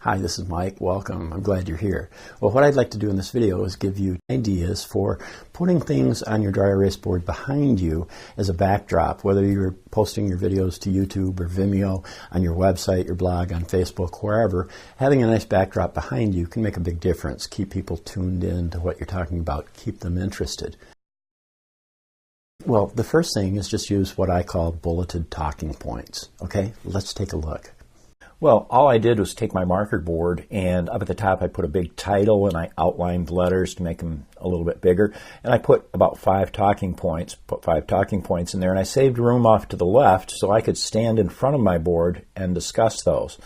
Hi, this is Mike. Welcome. I'm glad you're here. Well, what I'd like to do in this video is give you ideas for putting things on your dry erase board behind you as a backdrop, whether you're posting your videos to YouTube or Vimeo, on your website, your blog, on Facebook, wherever. Having a nice backdrop behind you can make a big difference. Keep people tuned in to what you're talking about. Keep them interested. Well, the first thing is just use what I call bulleted talking points. Okay, let's take a look. Well, all I did was take my marker board, and up at the top I put a big title and I outlined letters to make them a little bit bigger, and I put about 5 talking points, in there, and I saved room off to the left so I could stand in front of my board and discuss those.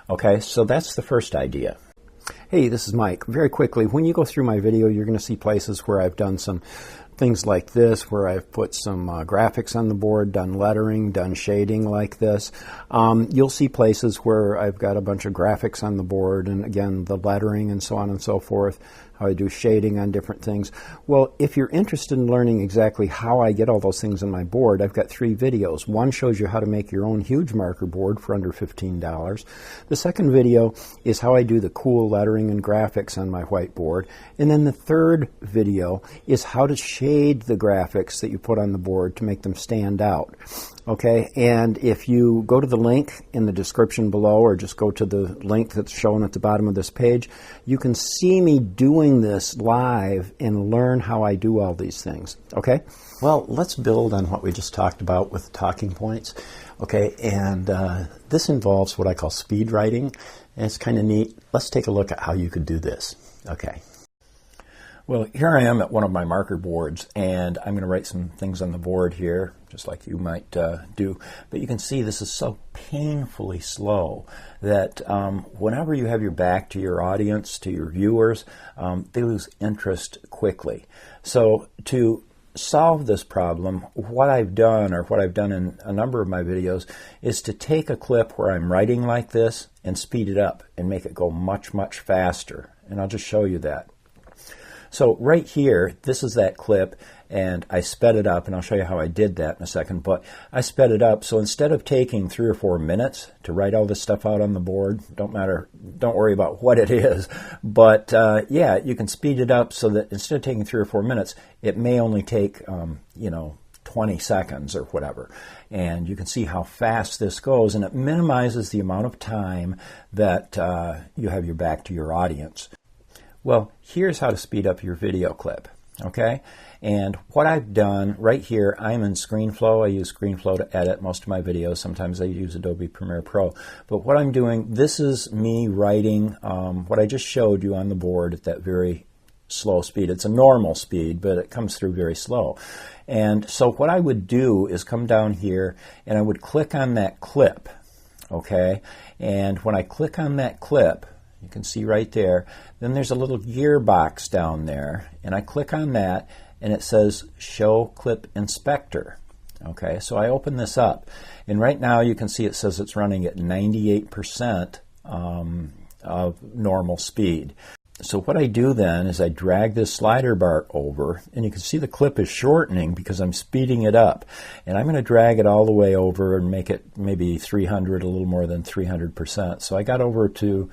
Okay, so that's the first idea. Hey, this is Mike. Very quickly, when you go through my video, you're going to see places where I've done some things like this, where I've put some graphics on the board, done lettering, done shading like this. You'll see places where I've got a bunch of graphics on the board, and again, the lettering and so on and so forth, how I do shading on different things. Well, if you're interested in learning exactly how I get all those things on my board, I've got 3 videos. One shows you how to make your own huge marker board for under $15. The second video is how I do the cool lettering and graphics on my whiteboard. And then the third video is how to shade the graphics that you put on the board to make them stand out. Okay, and if you go to the link in the description below, or just go to the link that's shown at the bottom of this page, you can see me doing this live and learn how I do all these things. Okay, well, let's build on what we just talked about with talking points. Okay, and this involves what I call speed writing, and it's kind of neat. Let's take a look at how you could do this. Okay. Well, here I am at one of my marker boards, and I'm going to write some things on the board here, just like you might do. But you can see this is so painfully slow that whenever you have your back to your audience, to your viewers, they lose interest quickly. So to solve this problem, what I've done, or what I've done in a number of my videos, is to take a clip where I'm writing like this and speed it up and make it go much, much faster. And I'll just show you that. So right here, this is that clip, and I sped it up, and I'll show you how I did that in a second, but I sped it up, so instead of taking 3 or 4 minutes to write all this stuff out on the board, don't worry about what it is, but yeah, you can speed it up so that instead of taking 3 or 4 minutes, it may only take, 20 seconds or whatever, and you can see how fast this goes, and it minimizes the amount of time that you have your back to your audience. Well, here's how to speed up your video clip, okay? And what I've done right here, I'm in ScreenFlow. I use ScreenFlow to edit most of my videos. Sometimes I use Adobe Premiere Pro. But what I'm doing, this is me writing what I just showed you on the board at that very slow speed. It's a normal speed, but it comes through very slow. And so what I would do is come down here, and I would click on that clip, okay? And when I click on that clip, you can see right there, then there's a little gearbox down there, and I click on that, and it says Show Clip Inspector. Okay, so I open this up, and right now you can see it says it's running at 98% of normal speed. So what I do then is I drag this slider bar over, and you can see the clip is shortening because I'm speeding it up. And I'm going to drag it all the way over and make it maybe 300, a little more than 300%. So I got over to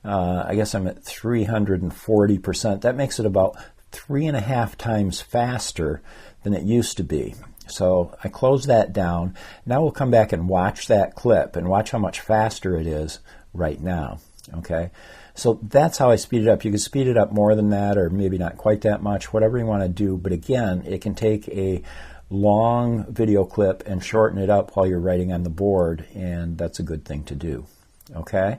I guess I'm at 340%. That makes it about 3.5 times faster than it used to be. So I close that down. Now we'll come back and watch that clip and watch how much faster it is right now. Okay, so that's how I speed it up. You can speed it up more than that, or maybe not quite that much, whatever you want to do. But again, it can take a long video clip and shorten it up while you're writing on the board, and that's a good thing to do. Okay,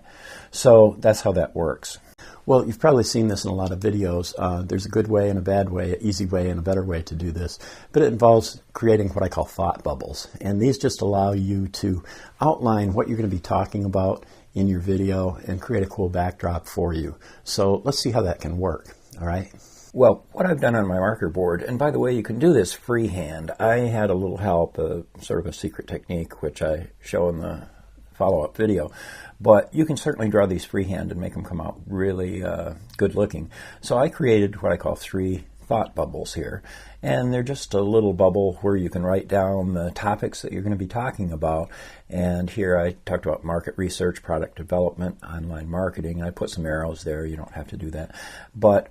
so that's how that works. Well, you've probably seen this in a lot of videos. There's a good way and a bad way, an easy way and a better way to do this, but it involves creating what I call thought bubbles, and these just allow you to outline what you're going to be talking about in your video and create a cool backdrop for you. So let's see how that can work. All right. Well, what I've done on my marker board, and by the way, you can do this freehand. I had a little help, sort of a secret technique, which I show in the follow-up video. But you can certainly draw these freehand and make them come out really good looking. So I created what I call 3 thought bubbles here. And they're just a little bubble where you can write down the topics that you're going to be talking about. And here I talked about market research, product development, online marketing. I put some arrows there. You don't have to do that. But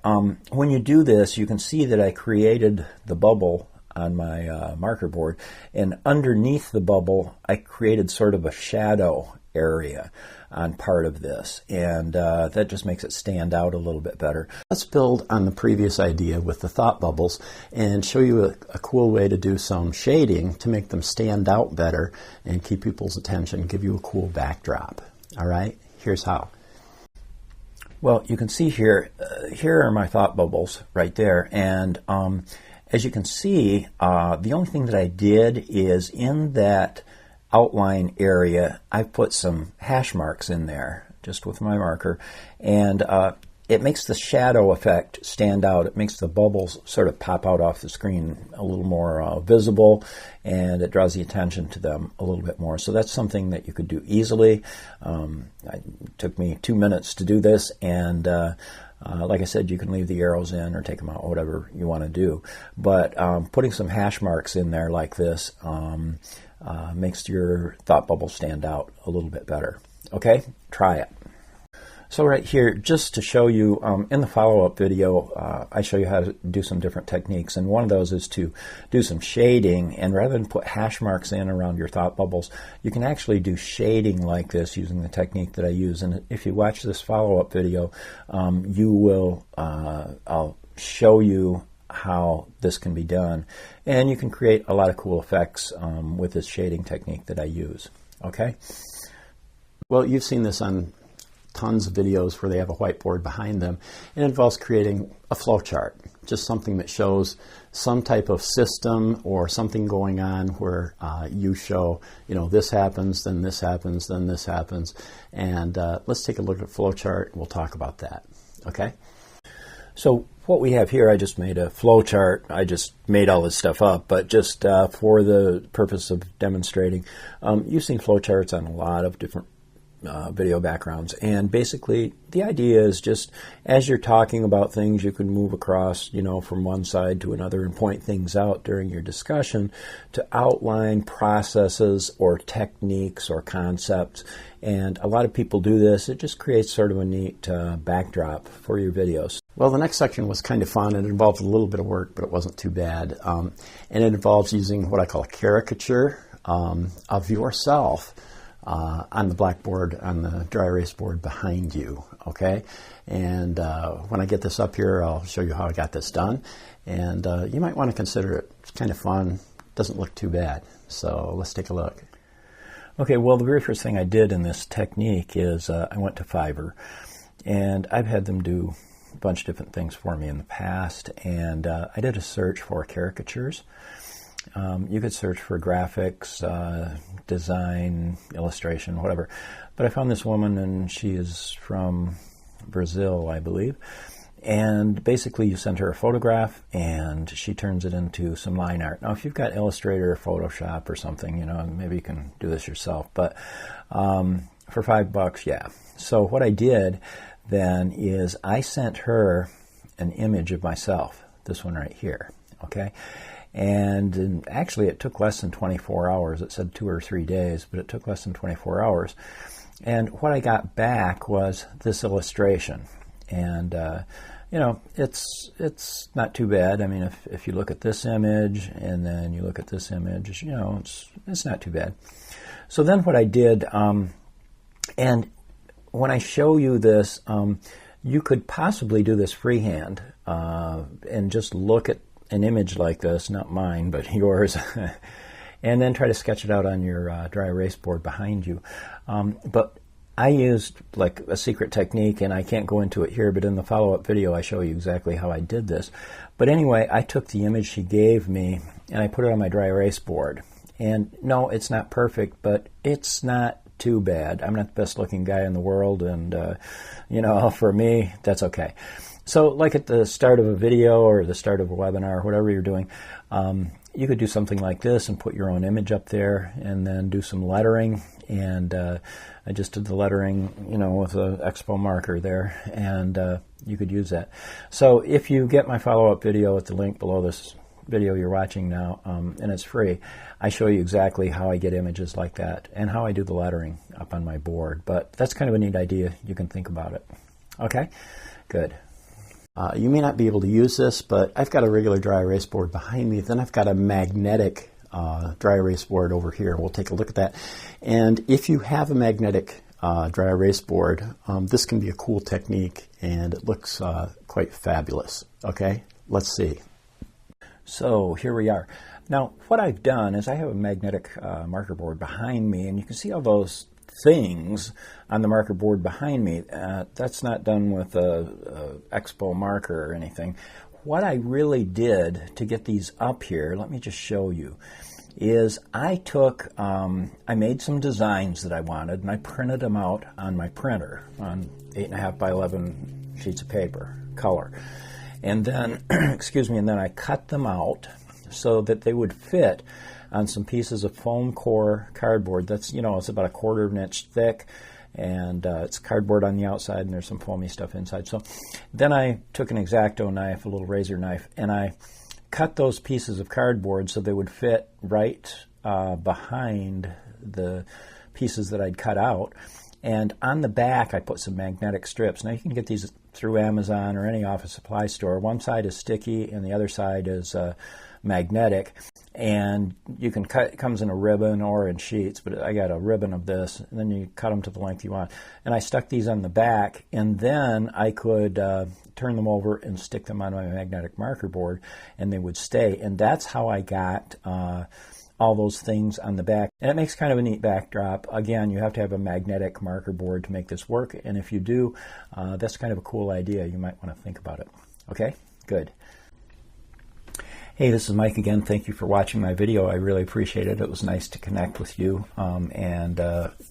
when you do this, you can see that I created the bubble on my marker board. And underneath the bubble, I created sort of a shadow area on part of this, and that just makes it stand out a little bit better. Let's build on the previous idea with the thought bubbles and show you a cool way to do some shading to make them stand out better and keep people's attention, give you a cool backdrop. All right, here's how. Well, you can see here, here are my thought bubbles right there, and as you can see, the only thing that I did is in that outline area, I put some hash marks in there just with my marker, and it makes the shadow effect stand out. It makes the bubbles sort of pop out off the screen a little more visible, and it draws the attention to them a little bit more. So that's something that you could do easily. It took me 2 minutes to do this, and like I said, you can leave the arrows in or take them out, whatever you want to do. But putting some hash marks in there like this makes your thought bubble stand out a little bit better. Okay, try it. So right here, just to show you, in the follow-up video, I show you how to do some different techniques, and one of those is to do some shading, and rather than put hash marks in around your thought bubbles, you can actually do shading like this using the technique that I use. And if you watch this follow-up video, you will, I'll show you how this can be done, and you can create a lot of cool effects with this shading technique that I use. Okay? Well, you've seen this on tons of videos where they have a whiteboard behind them. It involves creating a flow chart, just something that shows some type of system or something going on where you show, you know, this happens, then this happens, then this happens. And let's take a look at flow chart. We'll talk about that. Okay? So what we have here, I just made a flow chart. I just made all this stuff up, but just for the purpose of demonstrating, you've seen flow charts on a lot of different video backgrounds, and basically the idea is just as you're talking about things, you can move across, you know, from one side to another and point things out during your discussion to outline processes or techniques or concepts. And a lot of people do this. It just creates sort of a neat backdrop for your videos. Well, the next section was kind of fun. It involved a little bit of work, but it wasn't too bad. And it involves using what I call a caricature of yourself on the blackboard, on the dry erase board behind you, okay? And when I get this up here, I'll show you how I got this done. And you might want to consider it. It's kind of fun. Doesn't look too bad. So let's take a look. Okay, well, the very first thing I did in this technique is I went to Fiverr, and I've had them do a bunch of different things for me in the past, and I did a search for caricatures. You could search for graphics, design, illustration, whatever. But I found this woman, and she is from Brazil, I believe. And basically you send her a photograph, and she turns it into some line art. Now, if you've got Illustrator or Photoshop or something, you know, maybe you can do this yourself. But for $5, yeah. So what I did then is I sent her an image of myself, this one right here, okay? And actually, it took less than 24 hours. It said 2 or 3 days, but it took less than 24 hours. And what I got back was this illustration. And, you know, it's not too bad. I mean, if you look at this image and then you look at this image, you know, it's not too bad. So then what I did, and when I show you this, you could possibly do this freehand and just look at an image like this, not mine, but yours, and then try to sketch it out on your dry erase board behind you. But I used like a secret technique, and I can't go into it here, but in the follow-up video I show you exactly how I did this. But anyway, I took the image she gave me and I put it on my dry erase board. And no, it's not perfect, but it's not too bad. I'm not the best looking guy in the world, and you know, for me, that's okay. So like at the start of a video or the start of a webinar or whatever you're doing, you could do something like this and put your own image up there and then do some lettering. And I just did the lettering, with an expo marker there, and you could use that. So if you get my follow-up video at the link below this video you're watching now, and it's free, I show you exactly how I get images like that and how I do the lettering up on my board. But that's kind of a neat idea. You can think about it. Okay, good. You may not be able to use this, but I've got a regular dry erase board behind me. Then I've got a magnetic dry erase board over here. We'll take a look at that. And if you have a magnetic dry erase board, this can be a cool technique, and it looks quite fabulous. Okay, let's see. So here we are. Now, what I've done is I have a magnetic marker board behind me, and you can see all those things on the marker board behind me. That's not done with a expo marker or anything. What I really did to get these up here, let me just show you, is I made some designs that I wanted, and I printed them out on my printer on 8.5 by 11 sheets of paper, color. And then, and then I cut them out so that they would fit on some pieces of foam core cardboard. That's, it's about 1/4 of an inch thick, and it's cardboard on the outside, and there's some foamy stuff inside. So then I took an X-Acto knife, a little razor knife, and I cut those pieces of cardboard so they would fit right behind the pieces that I'd cut out. And on the back, I put some magnetic strips. Now, you can get these through Amazon or any office supply store. One side is sticky, and the other side is magnetic. And you can cut, it comes in a ribbon or in sheets, but I got a ribbon of this, and then you cut them to the length you want. And I stuck these on the back, and then I could turn them over and stick them on my magnetic marker board, and they would stay. And that's how I got all those things on the back. And it makes kind of a neat backdrop. Again, you have to have a magnetic marker board to make this work, and if you do, that's kind of a cool idea. You might want to think about it. Okay, good. Hey, this is Mike again. Thank you for watching my video. I really appreciate it. It was nice to connect with you, and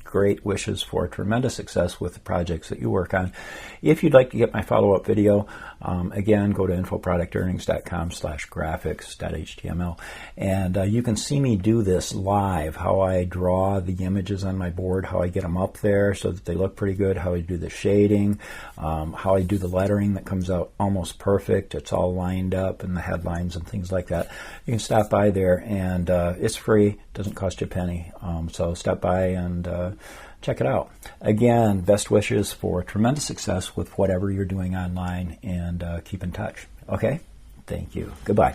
great wishes for tremendous success with the projects that you work on. If you'd like to get my follow-up video, again, go to infoproductearnings.com/graphics.html, and you can see me do this live, how I draw the images on my board, how I get them up there so that they look pretty good, how I do the shading, how I do the lettering that comes out almost perfect. It's all lined up, and the headlines and things like that. You can stop by there, and it's free. Doesn't cost you a penny. So stop by and check it out. Again, best wishes for tremendous success with whatever you're doing online, and keep in touch. Okay? Thank you. Goodbye.